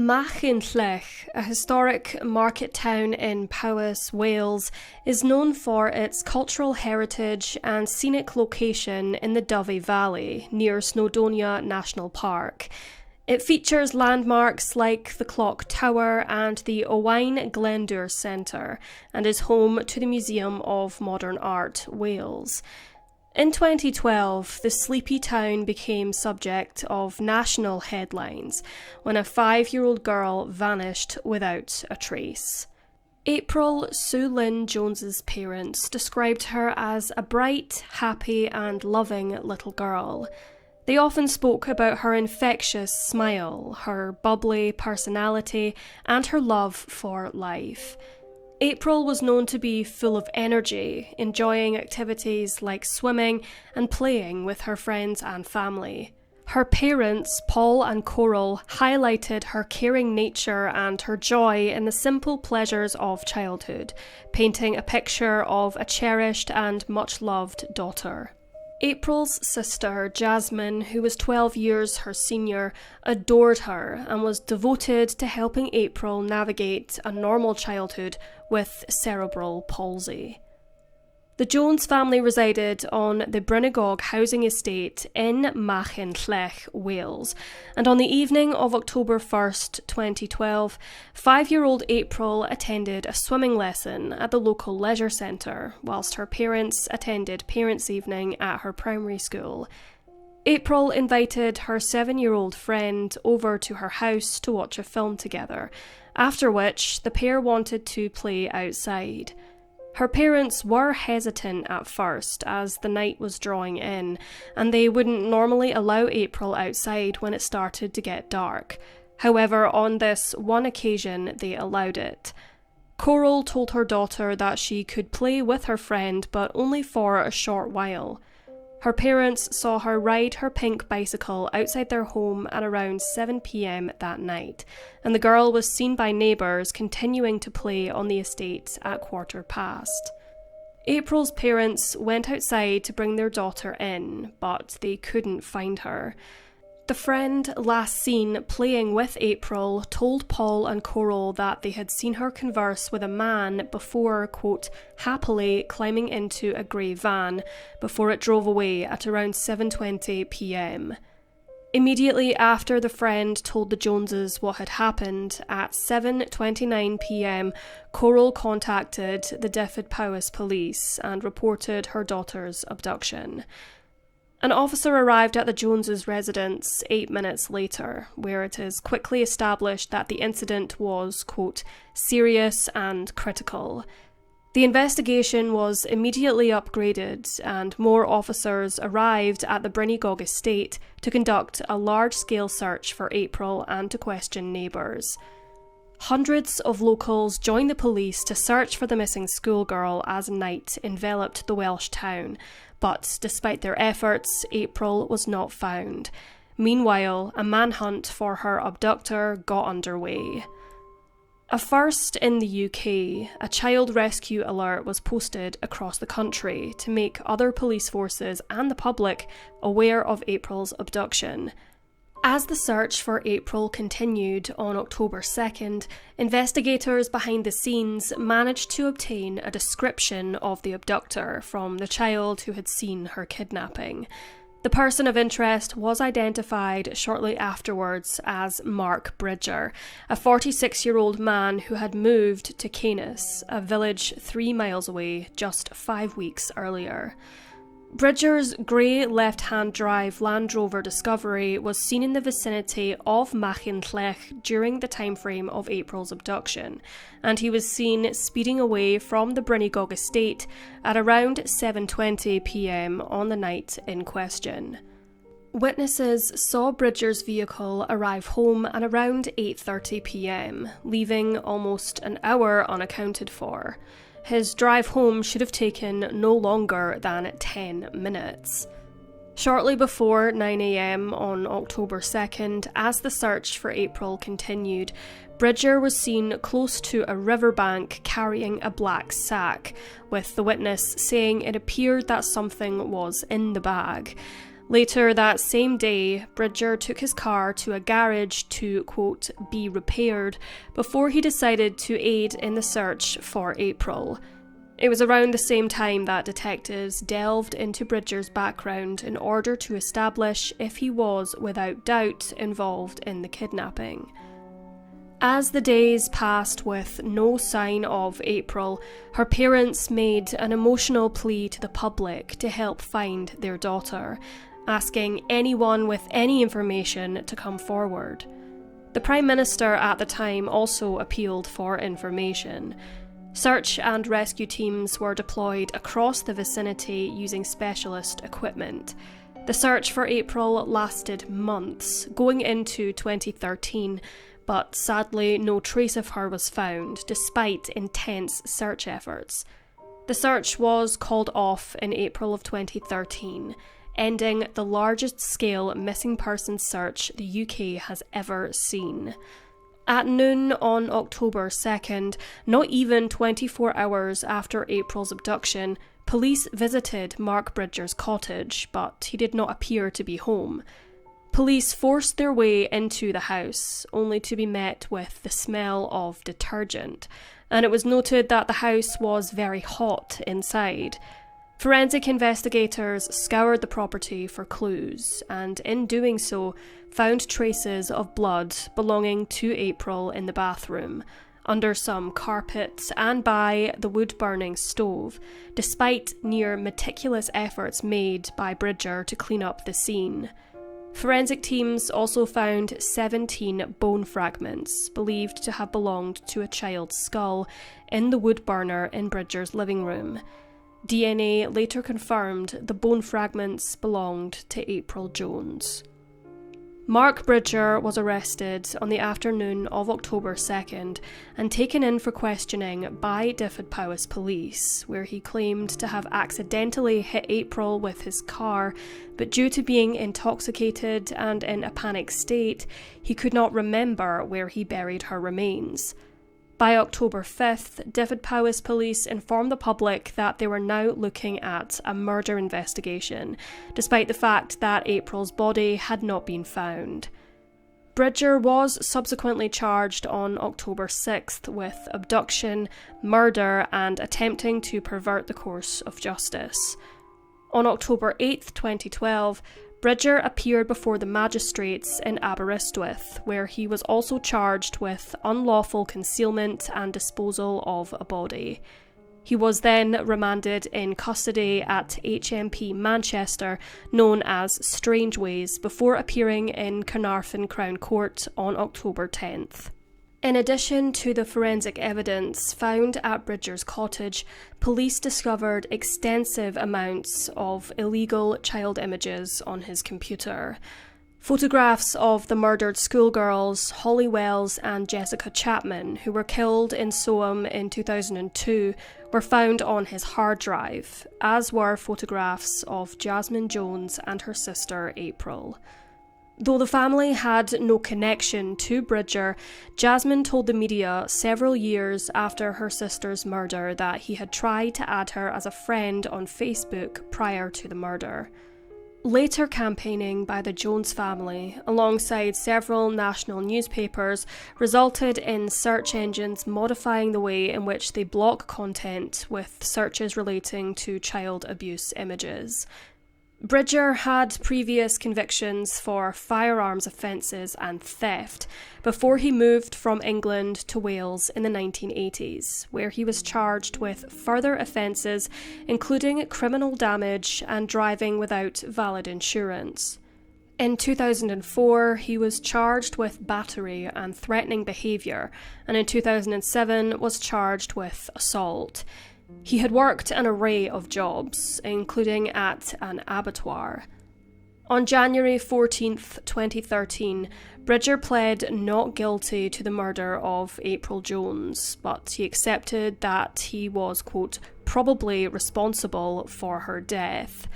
Manhunt, a historic market town in Powys, Wales, is known for its cultural heritage and scenic location in the Dyfi Valley near Snowdonia National Park. It features landmarks like the Clock Tower and the Owain Glendower Centre and is home to the Museum of Modern Art, Wales. In 2012, the sleepy town became subject of national headlines when a 5-year-old girl vanished without a trace. April Sue Lynn Jones's parents described her as a bright, happy and loving little girl. They often spoke about her infectious smile, her bubbly personality and her love for life. April was known to be full of energy, enjoying activities like swimming and playing with her friends and family. Her parents, Paul and Coral, highlighted her caring nature and her joy in the simple pleasures of childhood, painting a picture of a cherished and much-loved daughter. April's sister, Jasmine, who was 12 years her senior, adored her and was devoted to helping April navigate a normal childhood with cerebral palsy. The Jones family resided on the Brynigog housing estate in Manhunt, Wales, and on the evening of October 1st, 2012, 5-year-old April attended a swimming lesson at the local leisure centre, whilst her parents attended parents' evening at her primary school. April invited her 7-year-old friend over to her house to watch a film together, after which the pair wanted to play outside. Her parents were hesitant at first as the night was drawing in, and they wouldn't normally allow April outside when it started to get dark. However, on this one occasion, they allowed it. Coral told her daughter that she could play with her friend, but only for a short while. Her parents saw her ride her pink bicycle outside their home at around 7 p.m. that night, and the girl was seen by neighbours continuing to play on the estate at 15:15. April's parents went outside to bring their daughter in, but they couldn't find her. The friend last seen playing with April told Paul and Coral that they had seen her converse with a man before, quote, happily climbing into a grey van before it drove away at around 7:20 p.m. Immediately after the friend told the Joneses what had happened, at 7:29 p.m, Coral contacted the Powys police and reported her daughter's abduction. An officer arrived at the Joneses' residence 8 minutes later, where it is quickly established that the incident was, quote, serious and critical. The investigation was immediately upgraded, and more officers arrived at the Brynigog estate to conduct a large-scale search for April and to question neighbours. Hundreds of locals joined the police to search for the missing schoolgirl as night enveloped the Welsh town, but despite their efforts, April was not found. Meanwhile, a manhunt for her abductor got underway. A first in the UK, a child rescue alert was posted across the country to make other police forces and the public aware of April's abduction. As the search for April continued on October 2nd, investigators behind the scenes managed to obtain a description of the abductor from the child who had seen her kidnapping. The person of interest was identified shortly afterwards as Mark Bridger, a 46-year-old man who had moved to Canis, a village 3 miles away, just 5 weeks earlier. Bridger's grey left-hand drive Land Rover Discovery was seen in the vicinity of Manhunt during the timeframe of April's abduction, and he was seen speeding away from the Brynigog estate at around 7:20 p.m. on the night in question. Witnesses saw Bridger's vehicle arrive home at around 8:30 p.m, leaving almost an hour unaccounted for. His drive home should have taken no longer than 10 minutes. Shortly before 9 a.m. on October 2nd, as the search for April continued, Bridger was seen close to a riverbank carrying a black sack, with the witness saying it appeared that something was in the bag. Later that same day, Bridger took his car to a garage to, quote, be repaired before he decided to aid in the search for April. It was around the same time that detectives delved into Bridger's background in order to establish if he was, without doubt, involved in the kidnapping. As the days passed with no sign of April, her parents made an emotional plea to the public to help find their daughter, asking anyone with any information to come forward. The Prime Minister at the time also appealed for information. Search and rescue teams were deployed across the vicinity using specialist equipment. The search for April lasted months, going into 2013, but sadly no trace of her was found, despite intense search efforts. The search was called off in April of 2013, ending the largest scale missing persons search the UK has ever seen. At noon on October 2nd, not even 24 hours after April's abduction, police visited Mark Bridger's cottage, but he did not appear to be home. Police forced their way into the house, only to be met with the smell of detergent, and it was noted that the house was very hot inside. Forensic investigators scoured the property for clues, and in doing so, found traces of blood belonging to April in the bathroom, under some carpet and by the wood-burning stove, despite near meticulous efforts made by Bridger to clean up the scene. Forensic teams also found 17 bone fragments, believed to have belonged to a child's skull, in the wood burner in Bridger's living room. DNA later confirmed the bone fragments belonged to April Jones. Mark Bridger was arrested on the afternoon of October 2nd and taken in for questioning by Dyfed Powys police, where he claimed to have accidentally hit April with his car, but due to being intoxicated and in a panic state, he could not remember where he buried her remains. By October 5th, Dyfed Powys police informed the public that they were now looking at a murder investigation, despite the fact that April's body had not been found. Bridger was subsequently charged on October 6th with abduction, murder, and attempting to pervert the course of justice. On October 8th, 2012, Bridger appeared before the magistrates in Aberystwyth, where he was also charged with unlawful concealment and disposal of a body. He was then remanded in custody at HMP Manchester, known as Strangeways, before appearing in Carnarvon Crown Court on October 10th. In addition to the forensic evidence found at Bridger's cottage, police discovered extensive amounts of illegal child images on his computer. Photographs of the murdered schoolgirls Holly Wells and Jessica Chapman, who were killed in Soham in 2002, were found on his hard drive, as were photographs of Jasmine Jones and her sister April. Though the family had no connection to Bridger, Jasmine told the media several years after her sister's murder that he had tried to add her as a friend on Facebook prior to the murder. Later campaigning by the Jones family, alongside several national newspapers, resulted in search engines modifying the way in which they block content with searches relating to child abuse images. Bridger had previous convictions for firearms offences and theft before he moved from England to Wales in the 1980s, where he was charged with further offences including criminal damage and driving without valid insurance. In 2004, he was charged with battery and threatening behaviour, and in 2007 was charged with assault. He had worked an array of jobs, including at an abattoir. On January 14th, 2013, Bridger pled not guilty to the murder of April Jones, but he accepted that he was, quote, probably responsible for her death.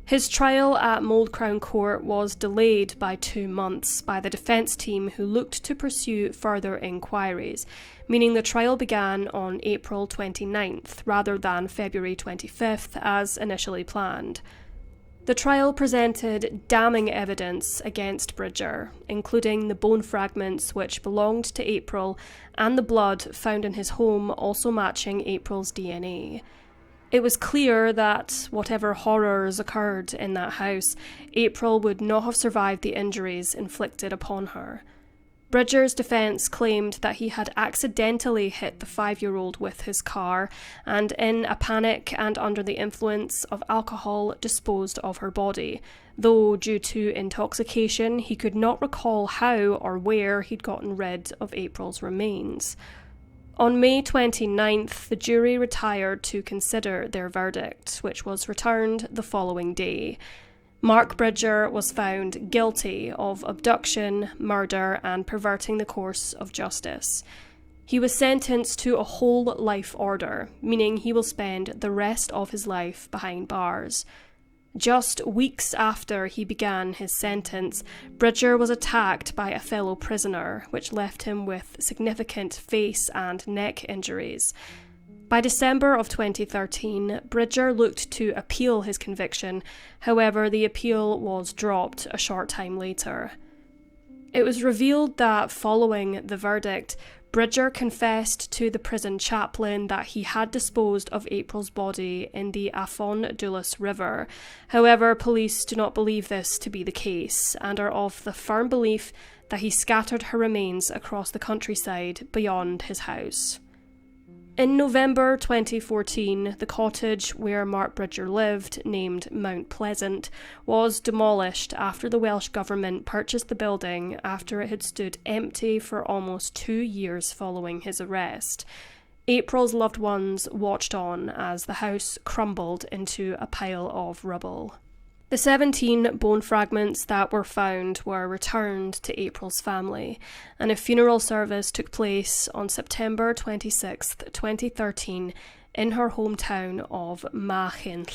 His trial at Mold Crown Court was delayed by 2 months by the defence team, who looked to pursue further inquiries, meaning the trial began on April 29th rather than February 25th as initially planned. The trial presented damning evidence against Bridger, including the bone fragments which belonged to April and the blood found in his home also matching April's DNA. It was clear that, whatever horrors occurred in that house, April would not have survived the injuries inflicted upon her. Bridger's defence claimed that he had accidentally hit the 5-year-old with his car and, in a panic and under the influence of alcohol, disposed of her body, though due to intoxication he could not recall how or where he'd gotten rid of April's remains. On May 29th, the jury retired to consider their verdict, which was returned the following day. Mark Bridger was found guilty of abduction, murder, and perverting the course of justice. He was sentenced to a whole life order, meaning he will spend the rest of his life behind bars. Just weeks after he began his sentence, Bridger was attacked by a fellow prisoner, which left him with significant face and neck injuries. By December of 2013, Bridger looked to appeal his conviction, however the appeal was dropped a short time later. It was revealed that following the verdict, Bridger confessed to the prison chaplain that he had disposed of April's body in the Afon Doulas River. However, police do not believe this to be the case and are of the firm belief that he scattered her remains across the countryside beyond his house. In November 2014, the cottage where Mark Bridger lived, named Mount Pleasant, was demolished after the Welsh Government purchased the building after it had stood empty for almost 2 years following his arrest. April's loved ones watched on as the house crumbled into a pile of rubble. The 17 bone fragments that were found were returned to April's family, and a funeral service took place on September 26, 2013, in her hometown of Manhunt.